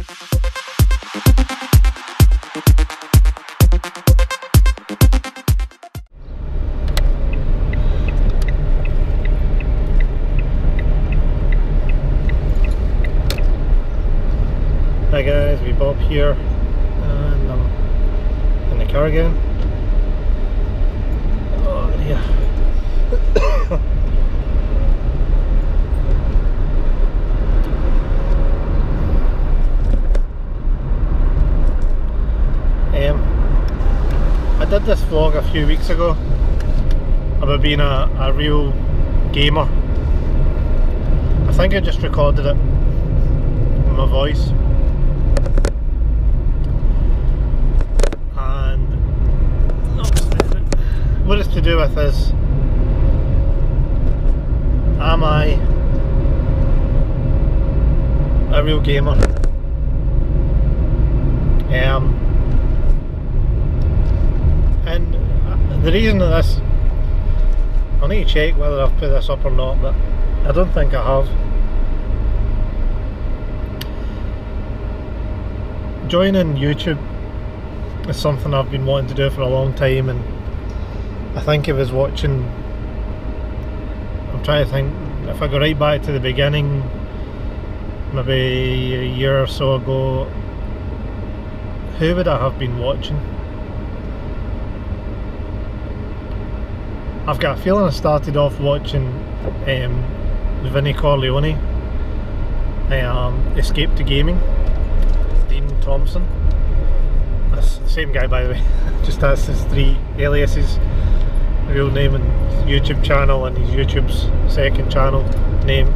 Hi guys, we Bob here, and I'm in the car again. Oh dear. I did this vlog a few weeks ago about being a real gamer. I think I just recorded it with my voice. What it's to do with is, am I a real gamer? And the reason of this, I need to check whether I've put this up or not, but I don't think I have. Joining YouTube is something I've been wanting to do for a long time, and I think I was watching, I'm trying to think, if I go right back to the beginning, maybe a year or so ago, who would I have been watching? I've got a feeling I started off watching Vinnie Corleone, Escape to Gaming, Dean Thompson. That's the same guy, by the way, just has his 3 aliases. Real name and YouTube channel, and his YouTube's second channel name.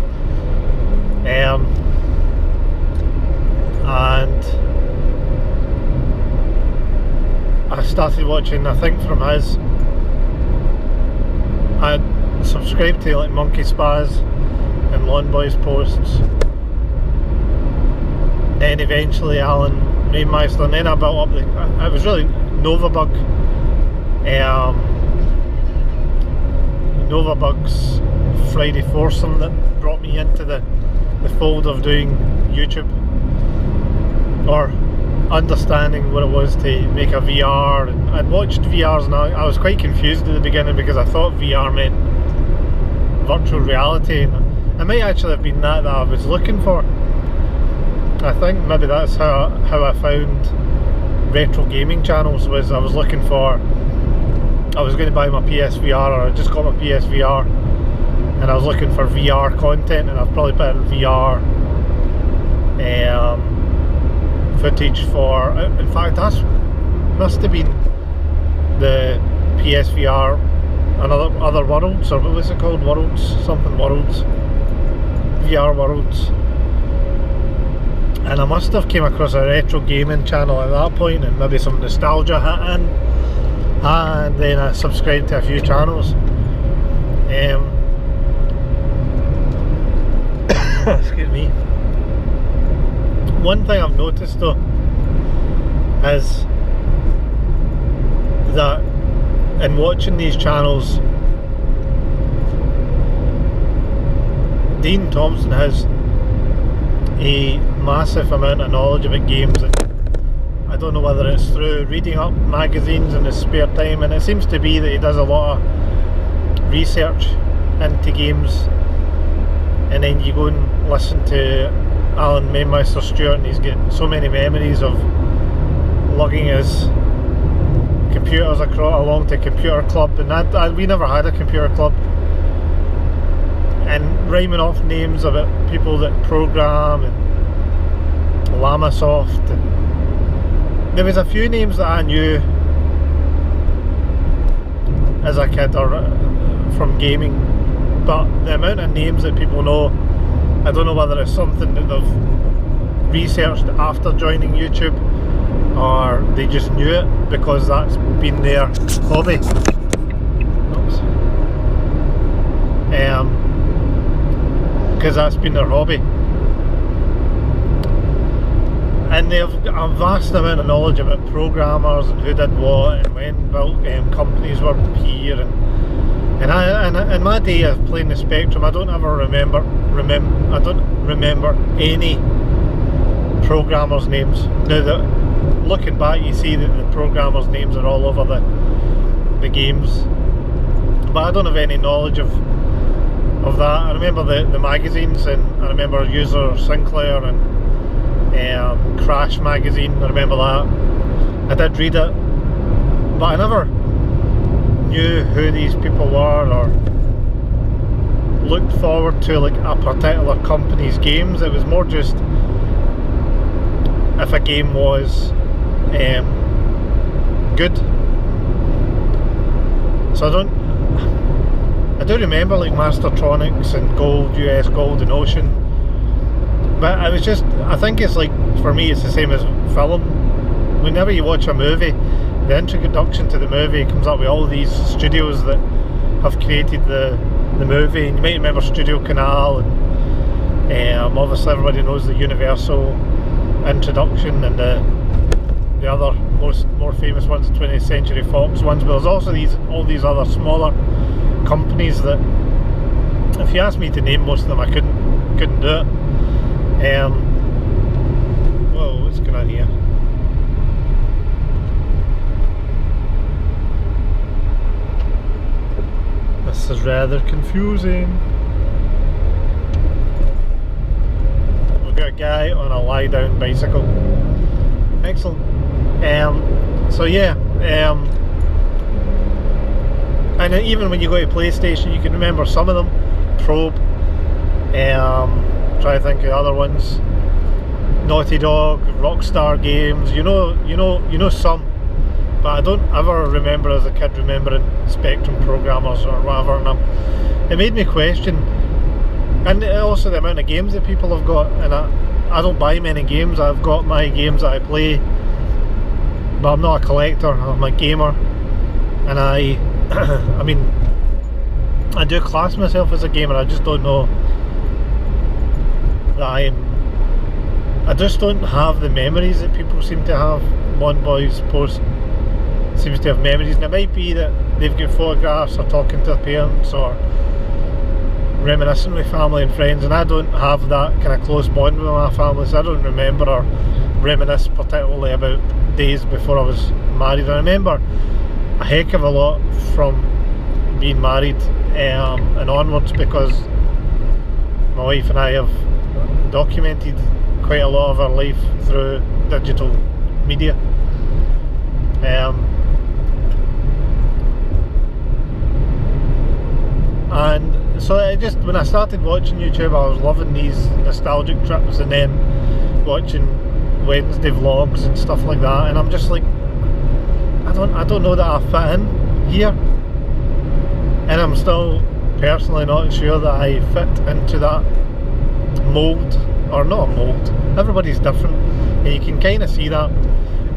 And I started watching, I think from his, I subscribed to like Monkey Spaz and Lawn Boys posts, then eventually Alan Rainmeister, and then I built up it was really Novabug. Novabug's Friday foursome that brought me into the fold of doing YouTube, or understanding what it was to make a VR. And I'd watched VRs, and I was quite confused at the beginning because I thought VR meant virtual reality, and it might actually have been that I was looking for. I think maybe that's how I found retro gaming channels, was I was looking for, I was going to buy my PSVR, or I just got my PSVR, and I was looking for VR content, and I've probably put in VR footage for, in fact that must have been the PSVR and other worlds, or what was it called, Worlds, something Worlds, VR Worlds, and I must have came across a retro gaming channel at that point, and maybe some nostalgia hit in. And then I subscribed to a few channels. Excuse me. One thing I've noticed though is that in watching these channels, Dean Thompson has a massive amount of knowledge about games, and I don't know whether it's through reading up magazines in his spare time, and it seems to be that he does a lot of research into games, and then you go and listen to Alan Mainmeister Stewart, and he's got so many memories of lugging his computers along to computer club, and we never had a computer club, and rhyming off names about people that program, and Lamasoft, and there was a few names that I knew as a kid, or from gaming, but the amount of names that people know, I don't know whether it's something that they've researched after joining YouTube, or they just knew it because that's been their hobby. Oops. Because that's been their hobby. And they've got a vast amount of knowledge about programmers and who did what and when built companies were here, and in my day of playing the Spectrum, I don't ever remember any programmers' names. Now that looking back, you see that the programmers' names are all over the games, but I don't have any knowledge of that. I remember the magazines, and I remember User Sinclair and Crash magazine. I remember that. I did read it, but I never knew who these people were or looked forward to like a particular company's games. It was more just if a game was good. So I do remember like Mastertronics and Gold, US Gold and Ocean, but I was just, I think it's like, for me it's the same as film. Whenever you watch a movie, the introduction to the movie comes up with all these studios that have created the movie, and you might remember Studio Canal, and obviously everybody knows the Universal introduction, and the other more famous ones, 20th Century Fox ones. But there's also all these other smaller companies that, if you asked me to name most of them, I couldn't do it. Whoa, what's going on here? This is rather confusing. We've got a guy on a lie-down bicycle. Excellent. So yeah, and even when you go to PlayStation, you can remember some of them. Probe. Try to think of other ones. Naughty Dog, Rockstar Games. You know some. But I don't ever remember as a kid remembering Spectrum programmers or whatever, and it made me question, and also the amount of games that people have got. And I don't buy many games. I've got my games that I play, but I'm not a collector. I'm a gamer, and I mean, I do class myself as a gamer. I just don't know that I just don't have the memories that people seem to have. One Boy's post seems to have memories, and it might be that they've got photographs or talking to their parents or reminiscing with family and friends, and I don't have that kind of close bond with my family, so I don't remember or reminisce particularly about days before I was married. I remember a heck of a lot from being married and onwards, because my wife and I have documented quite a lot of our life through digital media. And so when I started watching YouTube, I was loving these nostalgic trips, and then watching Wednesday vlogs and stuff like that, and I'm just like, I don't know that I fit in here, and I'm still personally not sure that I fit into that mould, or not a mould. Everybody's different, and you can kind of see that,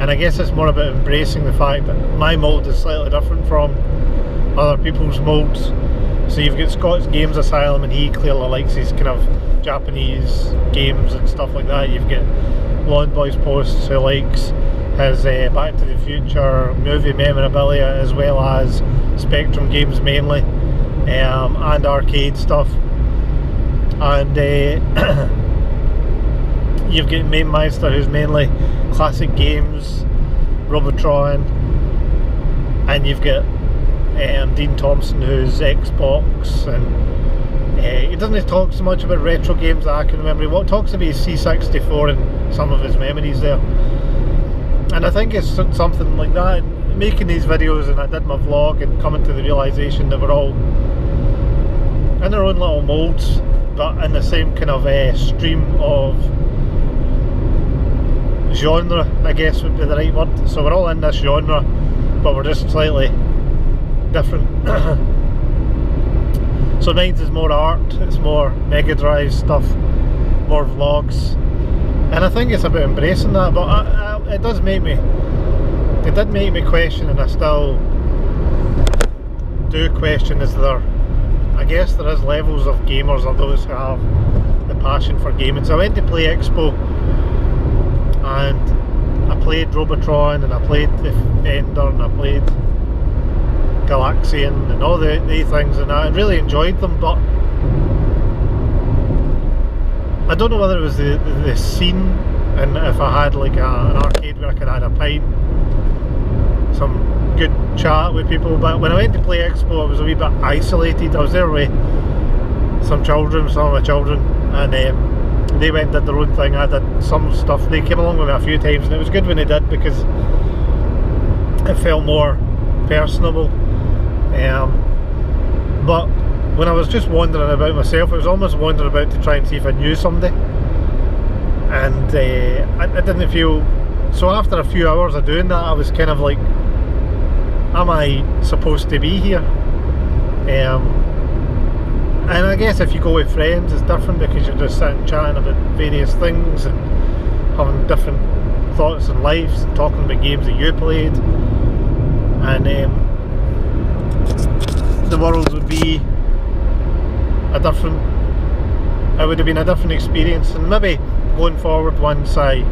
and I guess it's more about embracing the fact that my mould is slightly different from other people's moulds. So you've got Scott's Games Asylum, and he clearly likes his kind of Japanese games and stuff like that. You've got Lawn Boys Posts, who likes his Back to the Future movie memorabilia, as well as Spectrum games mainly, and arcade stuff. And you've got Mainmeister, who's mainly classic games, Robotron, and you've got Dean Thompson, who's Xbox, and he doesn't talk so much about retro games that I can remember. He talks about his C64 and some of his memories there, and I think it's something like that. And making these videos, and I did my vlog, and coming to the realisation that we're all in our own little moulds, but in the same kind of stream of genre, I guess would be the right word. So we're all in this genre, but we're just slightly different. So mine's is more art, it's more Mega Drive stuff, more vlogs, and I think it's about embracing that. But it did make me question, and I still do question, I guess there is levels of gamers, or those who have the passion for gaming. So I went to Play Expo, and I played Robotron, and I played Defender, and I played Galaxian, and all the things, and I really enjoyed them. But I don't know whether it was the scene and if I had like an arcade where I could have a pint, some good chat with people. But when I went to Play Expo, I was a wee bit isolated. I was there with some of my children, and they went and did their own thing. I did some stuff. They came along with me a few times, and it was good when they did because it felt more personable. But when I was just wandering about myself, I was almost wandering about to try and see if I knew somebody, and I didn't feel. So after a few hours of doing that, I was kind of like, am I supposed to be here? And I guess if you go with friends, it's different because you're just sitting chatting about various things and having different thoughts and lives and talking about games that you played, and the world would be a different. It would have been a different experience, and maybe going forward, once I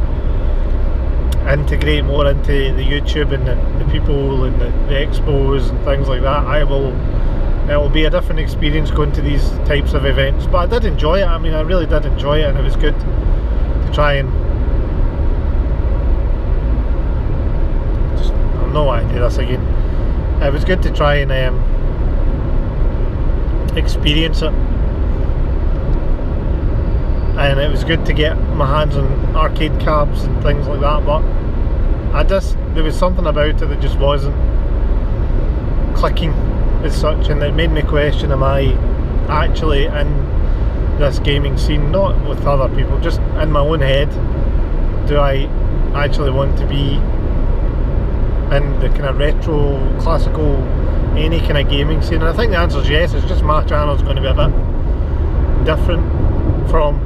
integrate more into the YouTube and the people and the expos and things like that, it will be a different experience going to these types of events. But I did enjoy it. I mean, I really did enjoy it, and it was good to try and I don't know why I do this again. It was good to try and experience it, and it was good to get my hands on arcade cabs and things like that. But there was something about it that just wasn't clicking as such, and it made me question, am I actually in this gaming scene, not with other people, just in my own head? Do I actually want to be in the kind of retro, classical, any kind of gaming scene? And I think the answer is yes. It's just my channel's going to be a bit different from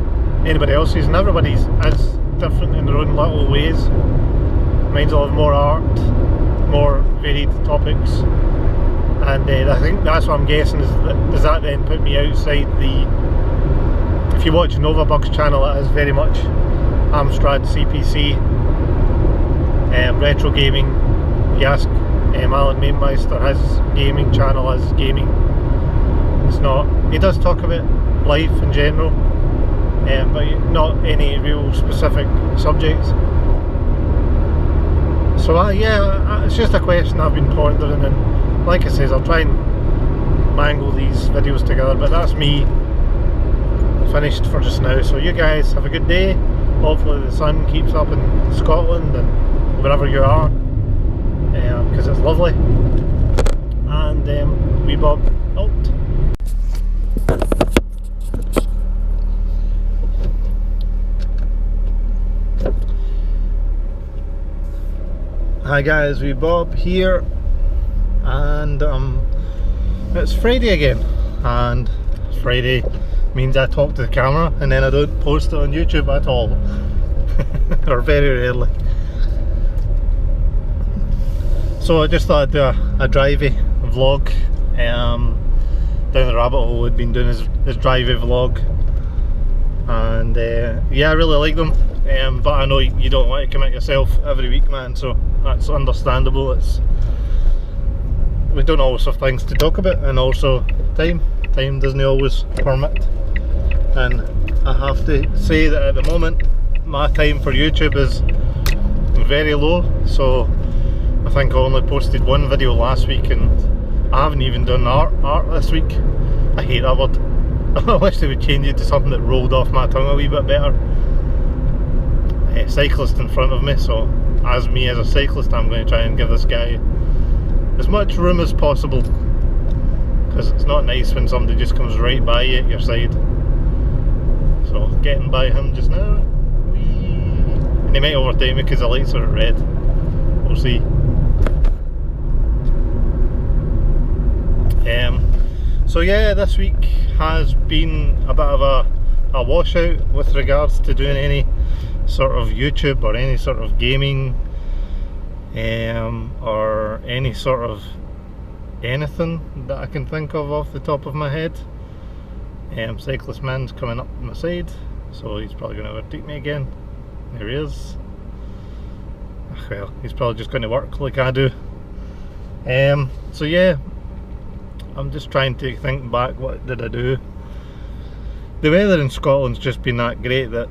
anybody else's, and everybody's is different in their own little ways. Mine's will have more art, more varied topics, and I think that's what I'm guessing is does that then put me outside the. If you watch Novabug's channel, it is very much Amstrad CPC, retro gaming. You ask Alan Mainmeister, his gaming channel is gaming. It's not. He does talk about life in general, but not any real specific subjects. So yeah, it's just a question I've been pondering, and like I says, I'll try and mangle these videos together, but that's me finished for just now. So you guys have a good day. Hopefully the sun keeps up in Scotland and wherever you are, because it's lovely. And wee Bob out. Hi guys, wee Bob here, and it's Friday again, and Friday means I talk to the camera and then I don't post it on YouTube at all, or very rarely. So I just thought I'd do a drivey vlog, down the rabbit hole. I'd been doing this drivey vlog, and yeah, I really like them, but I know you don't want to commit yourself every week, man, so that's understandable. We don't always have things to talk about, and also time doesn't always permit, and I have to say that at the moment my time for YouTube is very low. So I think I only posted one video last week, and I haven't even done art this week. I hate that word. I wish they would change it to something that rolled off my tongue a wee bit better. A cyclist in front of me, so as a cyclist, I'm going to try and give this guy as much room as possible, because it's not nice when somebody just comes right by you at your side. So getting by him just now, and he might overtake me because the lights are red. We'll see. So yeah, this week has been a bit of a washout with regards to doing any sort of YouTube or any sort of gaming, or any sort of anything that I can think of off the top of my head. Cyclist man's coming up my side, so he's probably going to overtake me again. There he is. Well, he's probably just going to work like I do. So yeah, I'm just trying to think back, what did I do? The weather in Scotland's just been that great that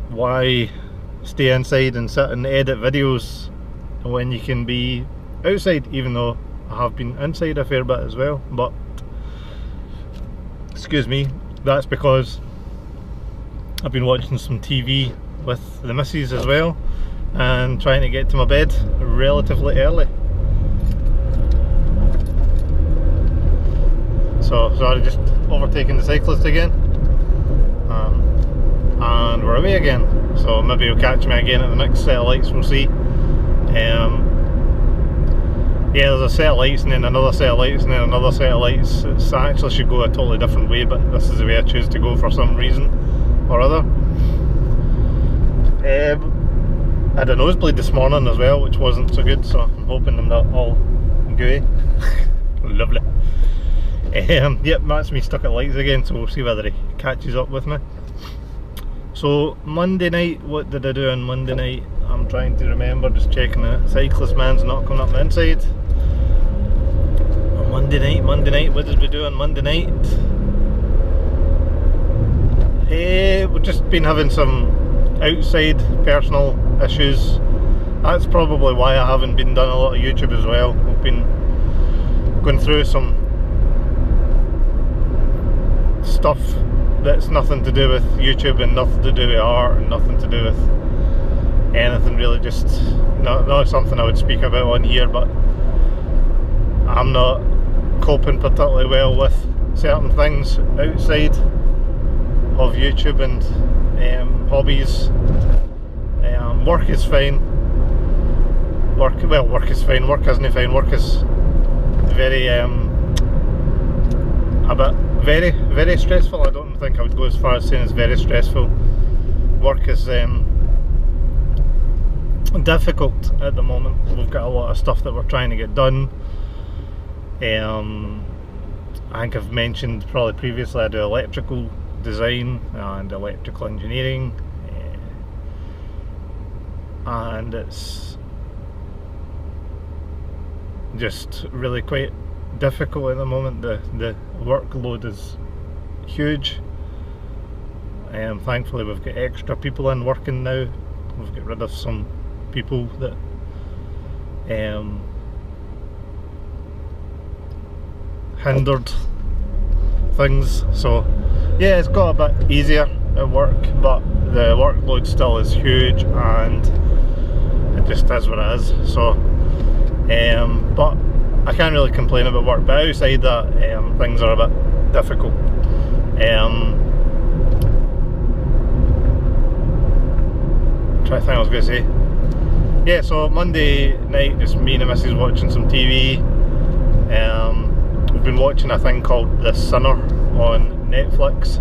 why stay inside and sit and edit videos when you can be outside, even though I have been inside a fair bit as well. But excuse me, that's because I've been watching some TV with the missus as well and trying to get to my bed relatively early. So sorry, just overtaking the cyclist again, and we're away again. So maybe you'll catch me again at the next set of lights, we'll see. Yeah, there's a set of lights and then another set of lights and then another set of lights. I actually should go a totally different way, but this is the way I choose to go for some reason or other. I had a nosebleed this morning as well, which wasn't so good, so I'm hoping I'm not all gooey. Lovely. Yep, that's me stuck at lights again, so we'll see whether he catches up with me. So Monday night, what did I do on Monday night? I'm trying to remember, just checking the cyclist man's not coming up the inside. Monday night, what did we do on Monday night? We've just been having some outside personal issues. That's probably why I haven't been doing a lot of YouTube as well. We've been going through some stuff that's nothing to do with YouTube and nothing to do with art and nothing to do with anything really, just not something I would speak about on here, but I'm not coping particularly well with certain things outside of YouTube and hobbies. Work is fine. Work is fine. Work isn't fine. Work is very very stressful. I don't think I would go as far as saying it's very stressful. Work is difficult at the moment. We've got a lot of stuff that we're trying to get done. I think I've mentioned probably previously I do electrical design and electrical engineering, and it's just really quite difficult at the moment. The workload is huge. Thankfully we've got extra people in working now. We've got rid of some people that hindered things, so yeah, it's got a bit easier at work, but the workload still is huge and it just is what it is. So but I can't really complain about work, but outside that things are a bit difficult. Try to think I was going to say. Yeah, so Monday night, just me and the missus watching some TV. We've been watching a thing called The Sinner on Netflix,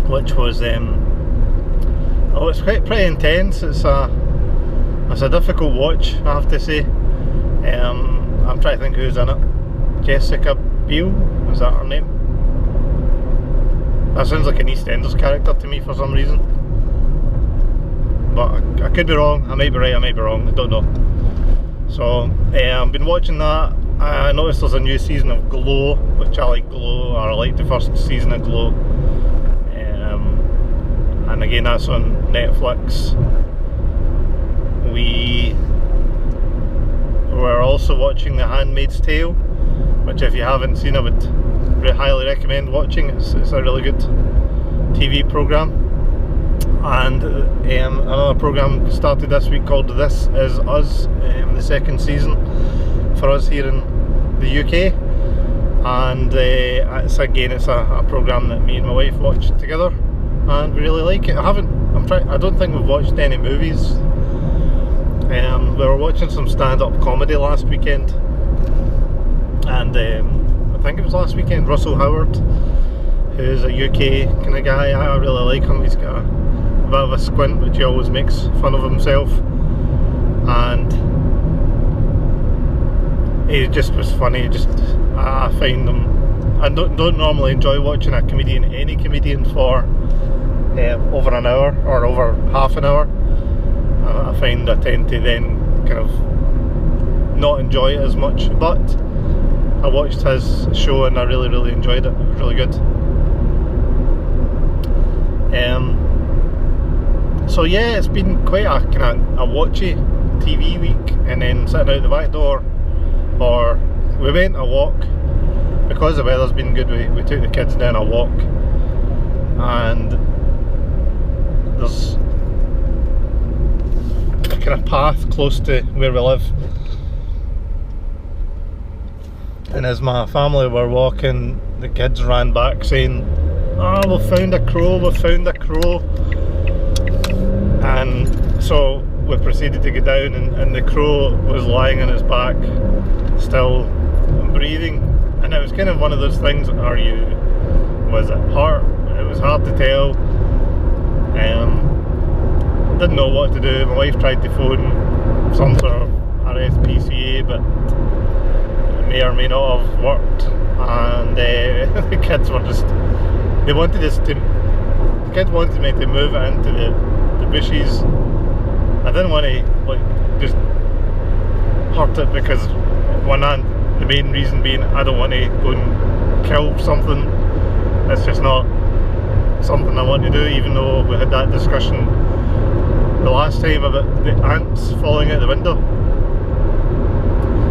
which was it's pretty intense. It's a difficult watch, I have to say. I'm trying to think who's in it. Jessica Biel, is that her name? That sounds like an EastEnders character to me for some reason, but I could be wrong. I might be right, I might be wrong, I don't know. So I've been watching that. I noticed there's a new season of Glow, which I like Glow, or I like the first season of Glow. And again, that's on Netflix. We were also watching The Handmaid's Tale, which if you haven't seen I would highly recommend watching. It's a really good TV programme. And another programme started this week called This Is Us, the second season for us here in the UK, and it's a programme that me and my wife watched together and we really like it. I don't think we've watched any movies. We were watching some stand-up comedy last weekend, and I think it was last weekend, Russell Howard, who's a UK kind of guy. I really like him. He's got a bit of a squint, which he always makes fun of himself, and he just was funny. I find him, I don't normally enjoy watching any comedian for over an hour or over half an hour. I find I tend to then kind of not enjoy it as much, but I watched his show and I really enjoyed it. It was really good. So yeah, it's been quite a kind of a watchy TV week, and then sitting out the back door, or we went a walk because the weather's been good. We took the kids down a walk, and there's a kind of path close to where we live, and as my family were walking, the kids ran back saying, "Oh, we've found a crow, we've found a crow." And so we proceeded to go down, and the crow was lying on his back, still breathing. And it was kind of one of those things, was it hurt? It was hard to tell. Didn't know what to do. My wife tried to phone some sort of RSPCA, but it may or may not have worked. And the kids were just, the kids wanted me to move it into the bushes. I didn't want to just hurt it, because the main reason being I don't want to go and kill something. That's just not something I want to do, even though we had that discussion the last time about the ants falling out the window.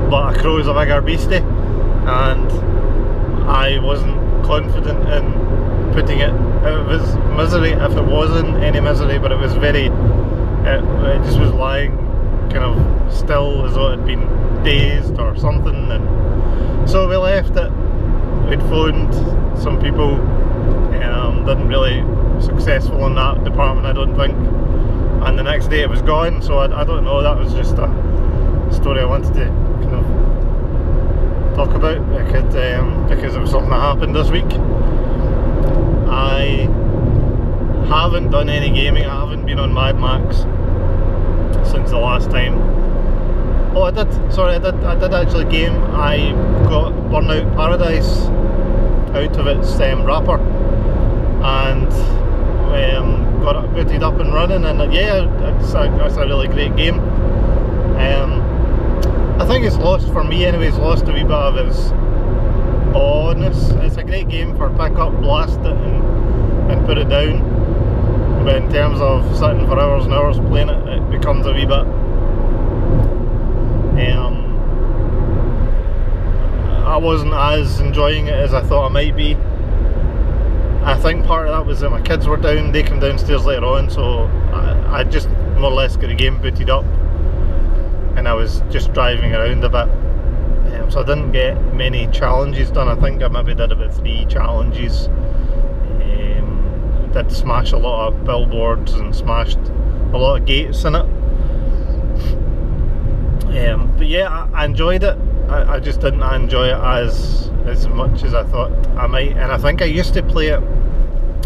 But a crow is a bigger beastie, and I wasn't confident in putting it out of his misery, if it wasn't any misery, but it was it just was lying kind of still, as though it had been dazed or something. And so we left it. We'd phoned some people, didn't really successful in that department, I don't think, and the next day it was gone. So I don't know, that was just a story I wanted to kind of talk about, because it was something that happened this week. I haven't done any gaming. I haven't been on Mad Max since the last time. Oh, I did actually game. I got Burnout Paradise out of its wrapper, and got it booted up and running, and yeah, it's a really great game. I think it's lost, for me anyway, it's lost a wee bit of its awness. It's a great game for pick up, blast it and put it down, but in terms of sitting for hours and hours playing it, it becomes a wee bit I wasn't as enjoying it as I thought I might be. I think part of that was that my kids were down. They came downstairs later on, so I just more or less got the game booted up, and I was just driving around a bit, so I didn't get many challenges done. I think I maybe did about 3 challenges. Did smash a lot of billboards and smashed a lot of gates in it. But yeah, I enjoyed it. I just didn't enjoy it as much as I thought I might, and I think I used to play it.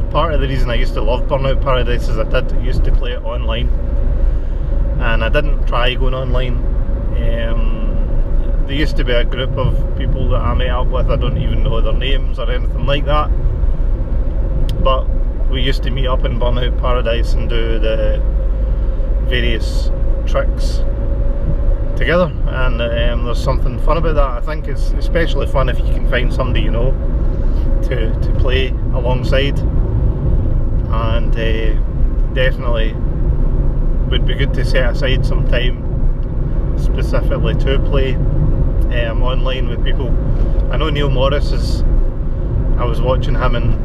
Part of the reason I used to love Burnout Paradise is I used to play it online, and I didn't try going online. There used to be a group of people that I met up with. I don't even know their names or anything like that, but we used to meet up in Burnout Paradise and do the various tricks together, and there's something fun about that. I think it's especially fun if you can find somebody you know to play alongside, and definitely would be good to set aside some time specifically to play online with people. I know Neil Morris is, I was watching him in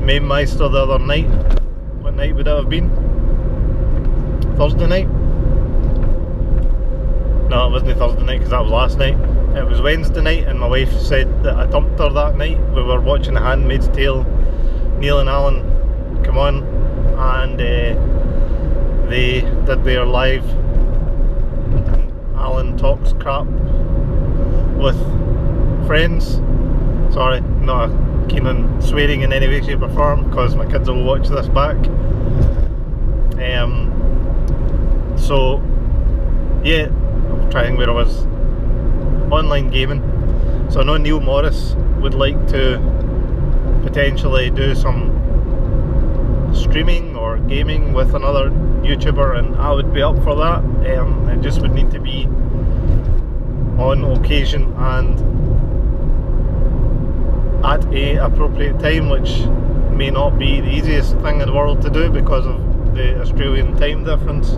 Mainmeister the other night. What night would it have been? Thursday night? No, it wasn't Thursday night, because that was last night. It was Wednesday night, and my wife said that I dumped her that night. We were watching The Handmaid's Tale. Neil and Alan come on, and they did their live Alan Talks crap with friends. Sorry, not keen on swearing in any way, shape or form, because my kids will watch this back. So yeah, I'm trying where I was. Online gaming. So I know Neil Morris would like to potentially do some streaming or gaming with another YouTuber, and I would be up for that. It just would need to be on occasion and at a appropriate time, which may not be the easiest thing in the world to do because of the Australian time difference,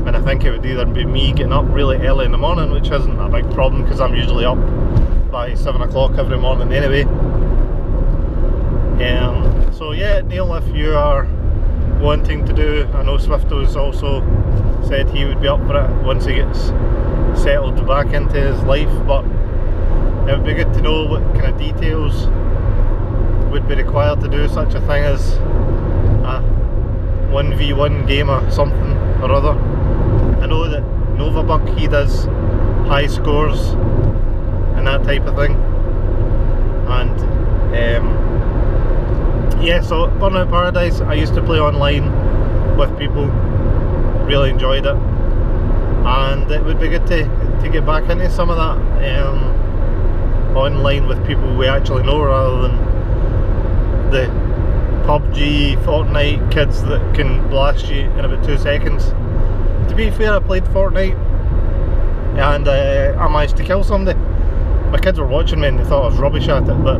and I think it would either be me getting up really early in the morning, which isn't a big problem because I'm usually up by 7 o'clock every morning anyway. So yeah, Neil, if you are wanting to do, I know Swifto's also said he would be up for it once he gets settled back into his life, but it would be good to know what kind of details would be required to do such a thing as a 1v1 game or something or other. I know that Novabug, he does high scores and that type of thing, and yeah, so Burnout Paradise, I used to play online with people, really enjoyed it, and it would be good to get back into some of that online with people we actually know, rather than the PUBG, Fortnite kids that can blast you in about 2 seconds. To be fair, I played Fortnite and I managed to kill somebody. My kids were watching me and they thought I was rubbish at it, but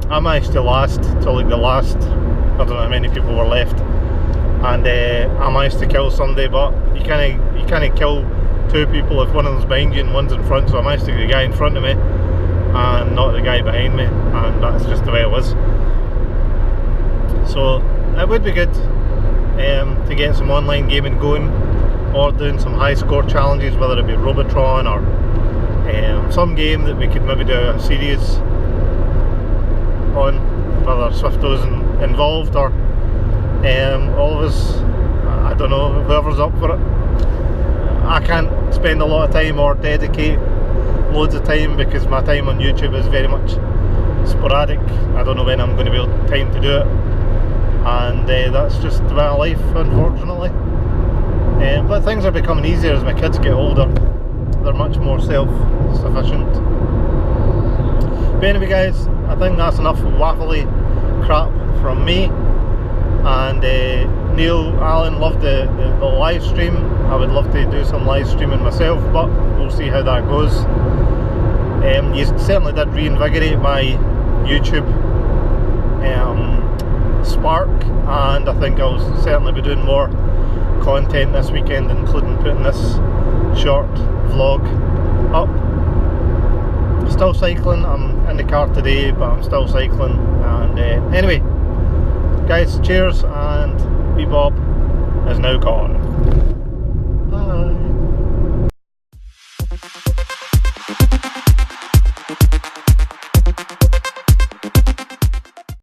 I managed to last till like the last, I don't know how many people were left, and I managed to kill somebody. But you can't kill 2 people if one of them's behind you and one's in front, so I managed to get the guy in front of me and not the guy behind me, and that's just the way it was. So it would be good to get some online gaming going, or doing some high score challenges, whether it be Robotron or some game that we could maybe do a series on, whether Swifto's involved or all of us, I don't know, whoever's up for it. I can't spend a lot of time or dedicate loads of time because my time on YouTube is very much sporadic. I don't know when I'm going to be able time to do it, and that's just my life, unfortunately. But things are becoming easier as my kids get older. They're much more self-sufficient. But anyway guys, I think that's enough waffly crap from me. And Neil Allen loved the live stream. I would love to do some live streaming myself, but we'll see how that goes. You certainly did reinvigorate my YouTube spark, and I think I'll certainly be doing more content this weekend, including putting this short vlog up. Still cycling, I'm in the car today, but I'm still cycling. And anyway guys, cheers, and wee Bob is now gone. Bye.